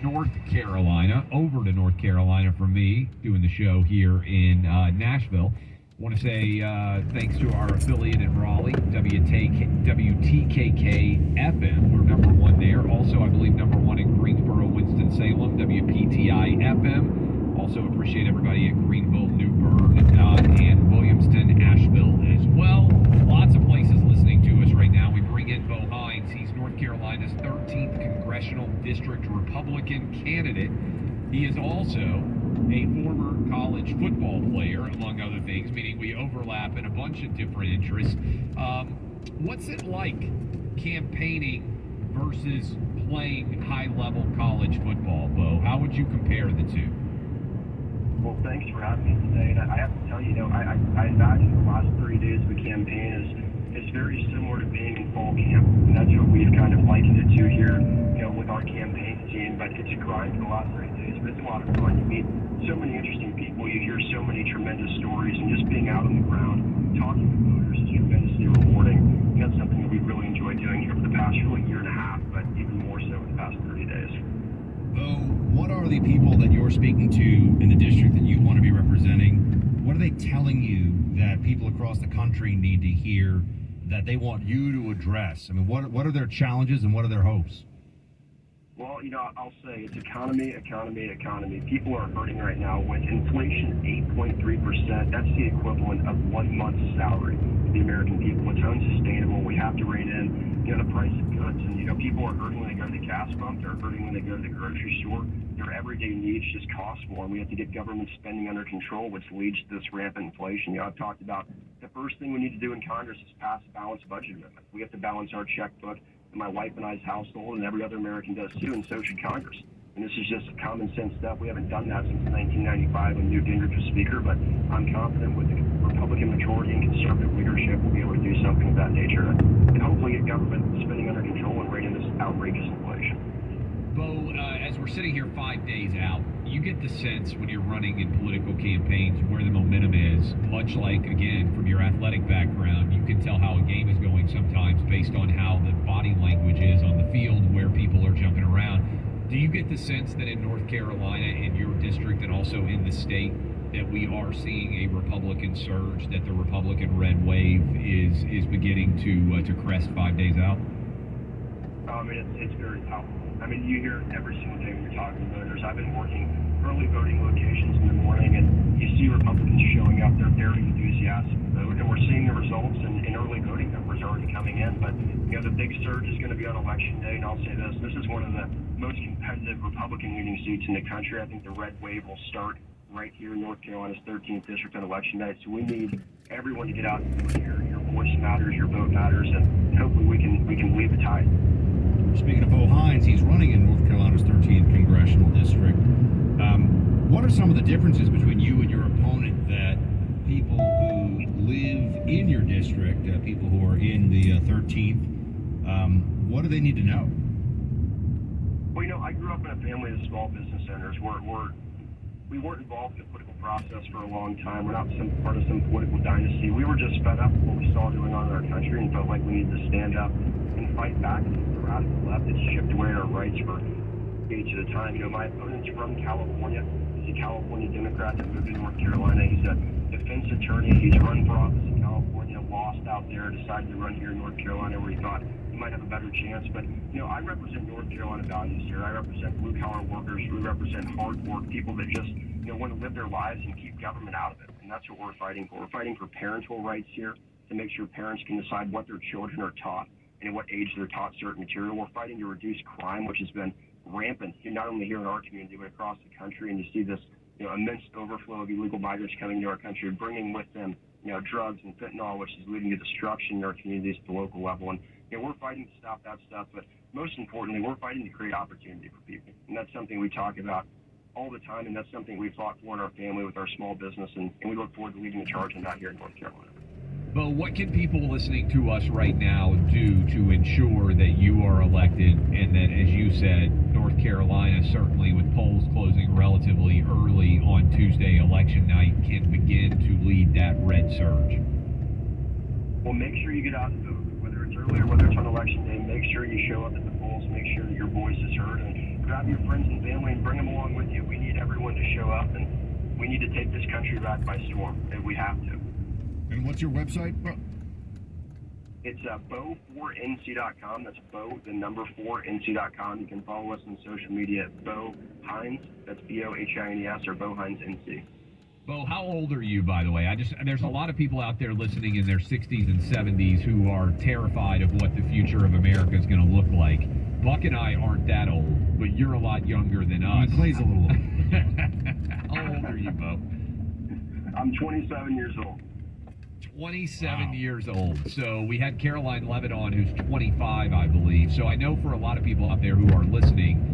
North Carolina, over to North Carolina for me, doing the show here in Nashville. I want to say thanks to our affiliate in Raleigh, WTKK FM. We're number one there. Also, I believe number one in Greensboro, Winston-Salem, WPTI FM. Also appreciate everybody at Greenville, New Bern, and Williamston, Asheville as well. Lots of places listening to us right now. We bring in Bo Hines. He's North Carolina's 13th Congressional District Republican candidate. He is also a former college football player, among other things, meaning we overlap in a bunch of different interests. What's it like campaigning versus playing high-level college football, Bo? How would you compare the two? Well, thanks for having me today. And I have to tell you, I imagine the last 30 days of the campaign is very similar to being in fall camp. And that's what we've kind of likened it to here, with our campaign team. But it's a grind for the last 30 days, but it's a lot of fun. You meet so many interesting people. You hear so many tremendous stories. And just being out on the ground, talking with voters is tremendously rewarding. And that's something that we've really enjoyed doing here for the past really year and a half, but even more so in the past 30 days. What are the people that you're speaking to in the district that you want to be representing? What are they telling you that people across the country need to hear that they want you to address? I mean, what are their challenges and what are their hopes? Well, I'll say it's economy. People are hurting right now with inflation 8.3%. That's the equivalent of 1 month's salary for the American people. It's unsustainable. We have to rein in, the price of goods. And, people are hurting when they go to the gas pump. They're hurting when they go to the grocery store. Their everyday needs just cost more. And we have to get government spending under control, which leads to this rampant inflation. I've talked about the first thing we need to do in Congress is pass a balanced budget amendment. We have to balance our checkbook. My wife and I's household, and every other American does too, and so should Congress. And this is just common sense stuff. We haven't done that since 1995 when Newt Gingrich was Speaker, but I'm confident with the Republican majority and conservative leadership, we'll be able to do something of that nature and hopefully get government spending under control and rein in this outrageous inflation. Bo, as we're sitting here 5 days out, you get the sense when you're running in political campaigns where the momentum is, much like, again, from your athletic background, you can tell how a game is going sometimes based on how the body language is on the field, where people are jumping around. Do you get the sense that in North Carolina, in your district, and also in the state, that we are seeing a Republican surge, that the Republican red wave is beginning to crest 5 days out? It's very powerful. You hear it every single day when you're talking to voters. I've been working early voting locations in the morning, and you see Republicans showing up. They're very enthusiastic to vote, and we're seeing the results, and early voting numbers already coming in. But, the big surge is going to be on Election Day, and I'll say this is one of the most competitive Republican-leading seats in the country. I think the red wave will start right here in North Carolina's 13th district on Election Day. So we need everyone to get out and vote here. Your voice matters, your vote matters, and hopefully we can lead the tide. Speaking of Bo Hines, he's running in North Carolina's 13th Congressional District. What are some of the differences between you and your opponent that people who live in your district, people who are in the 13th, what do they need to know? Well, I grew up in a family of small business owners. We weren't involved in the political process for a long time. We're not part of some political dynasty. We were just fed up with what we saw going on in our country and felt like we needed to stand up and fight back against the radical left that chipped away our rights for decades at a time. My opponent's from California. He's a California Democrat that moved to North Carolina. He's a defense attorney. He's run for office in California, lost out there, decided to run here in North Carolina where he thought he might have a better chance. But, I represent North Carolina values here. I represent blue-collar workers. We represent hard work, people that just, want to live their lives and keep government out of it. And that's what we're fighting for. We're fighting for parental rights here to make sure parents can decide what their children are taught and at what age they're taught certain material. We're fighting to reduce crime, which has been rampant, not only here in our community, but across the country. And you see this, immense overflow of illegal migrants coming to our country, bringing with them, drugs and fentanyl, which is leading to destruction in our communities at the local level. And, we're fighting to stop that stuff. But most importantly, we're fighting to create opportunity for people. And that's something we talk about all the time. And that's something we fought for in our family with our small business. And we look forward to leading the charge on that here in North Carolina. Bo, what can people listening to us right now do to ensure that you are elected and that, as you said, North Carolina, certainly with polls closing relatively early on Tuesday, election night, can begin to lead that red surge? Well, make sure you get out and vote, whether it's early or whether it's on election day. Make sure you show up at the polls. Make sure that your voice is heard. And grab your friends and family and bring them along with you. We need everyone to show up, and we need to take this country back by storm, and we have to. And what's your website? It's bow4nc.com. That's bow, the number 4nc.com. You can follow us on social media at Bo Hines. That's BOHINES or Bo Hines NC. Bo, how old are you, by the way? There's a lot of people out there listening in their 60s and 70s who are terrified of what the future of America is going to look like. Buck and I aren't that old, but you're a lot younger than us. Clay's a little old. How old are you, Bo? I'm 27 years old. 27 years old. So we had Caroline Levitt on, who's 25, I believe. So I know for a lot of people out there who are listening,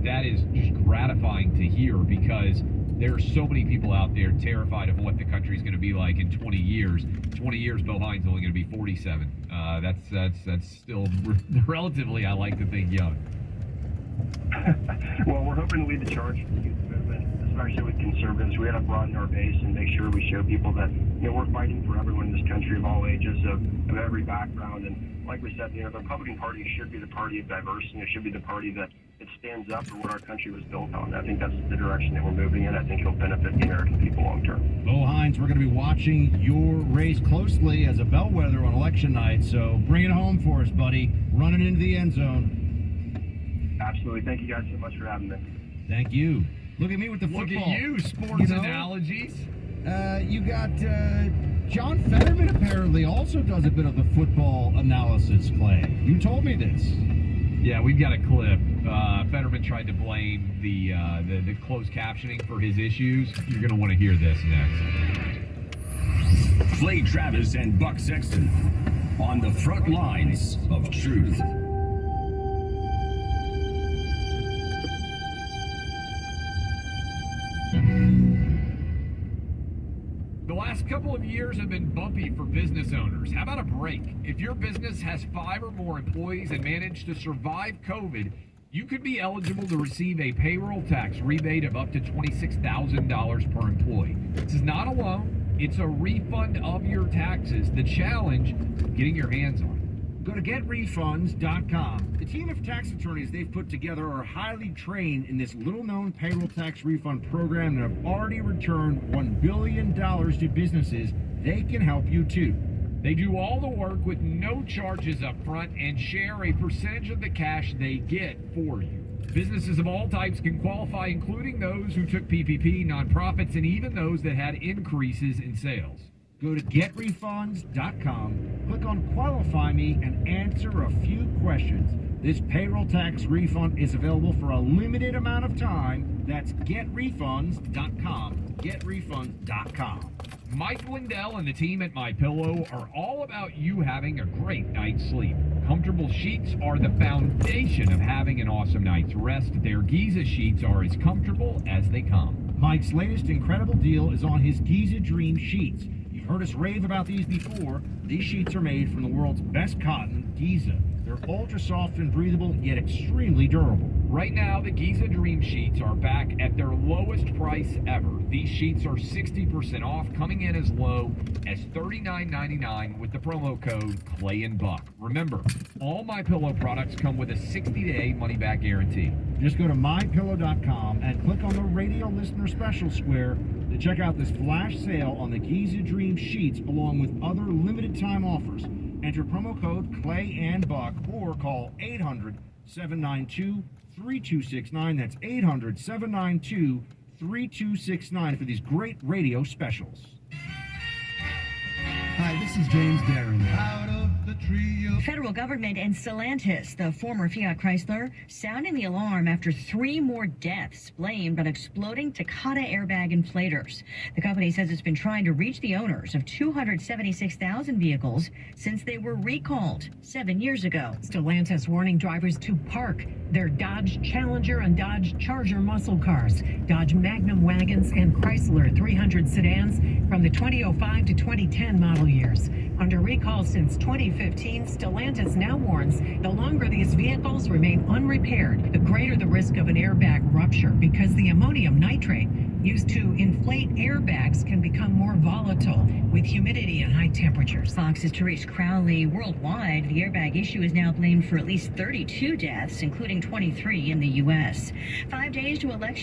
that is just gratifying to hear, because there are so many people out there terrified of what the country is going to be like in 20 years. 20 years, Bo Hines only going to be 47. That's still relatively, I like to think, young. Well, we're hoping to lead the charge for the youth movement, especially with conservatives. We got to broaden our base and make sure we show people that, we're fighting for everyone in this country of all ages, of every background. And like we said, the Republican Party should be the party of diversity. It should be the party that stands up for what our country was built on. I think that's the direction that we're moving in. I think it'll benefit the American people long term. Bo Hines, we're going to be watching your race closely as a bellwether on election night. So bring it home for us, buddy. Running into the end zone. Absolutely. Thank you guys so much for having me. Thank you. Look at me with the football. Look at you, sports analogies. You got John Fetterman apparently also does a bit of the football analysis, Clay. You told me this. Yeah, we've got a clip. Fetterman tried to blame the closed captioning for his issues. You're going to want to hear this next. Clay Travis and Buck Sexton on the front lines of truth. The last couple of years have been bumpy for business owners. How about a break? If your business has 5 or more employees and managed to survive COVID, you could be eligible to receive a payroll tax rebate of up to $26,000 per employee. This is not a loan. It's a refund of your taxes. The challenge, getting your hands on it. Go to getrefunds.com. The team of tax attorneys they've put together are highly trained in this little-known payroll tax refund program and have already returned $1 billion to businesses. They can help you too. They do all the work with no charges up front and share a percentage of the cash they get for you. Businesses of all types can qualify, including those who took PPP, nonprofits, and even those that had increases in sales. Go to getrefunds.com, click on Qualify Me, and answer a few questions. This payroll tax refund is available for a limited amount of time. That's getrefunds.com, getrefunds.com. Mike Lindell and the team at MyPillow are all about you having a great night's sleep. Comfortable sheets are the foundation of having an awesome night's rest. Their Giza sheets are as comfortable as they come. Mike's latest incredible deal is on his Giza Dream sheets. You've heard us rave about these before. These sheets are made from the world's best cotton, Giza. They're ultra soft and breathable, yet extremely durable. Right now, the Giza Dream sheets are back at their lowest price ever. These sheets are 60% off, coming in as low as $39.99 with the promo code Clay and Buck. Remember, all MyPillow products come with a 60-day money-back guarantee. Just go to mypillow.com and click on the radio listener special square to check out this flash sale on the Giza Dream sheets along with other limited time offers. Enter promo code Clay and Buck or call 800-792-3269. That's 800-792-3269 for these great radio specials. Hi, this is James Darren. Out of the trio. Federal government and Stellantis, the former Fiat Chrysler, sounding the alarm after 3 more deaths blamed on exploding Takata airbag inflators. The company says it's been trying to reach the owners of 276,000 vehicles since they were recalled 7 years ago. Stellantis warning drivers to park their Dodge Challenger and Dodge Charger muscle cars, Dodge Magnum wagons, and Chrysler 300 sedans from the 2005 to 2010 model years. Under recall since 2015, Stellantis now warns the longer these vehicles remain unrepaired, the greater the risk of an airbag rupture because the ammonium nitrate used to inflate airbags can become more volatile with humidity and high temperatures. Fox's Therese Crowley. Worldwide, the airbag issue is now blamed for at least 32 deaths, including 23 in the U.S. 5 days to election.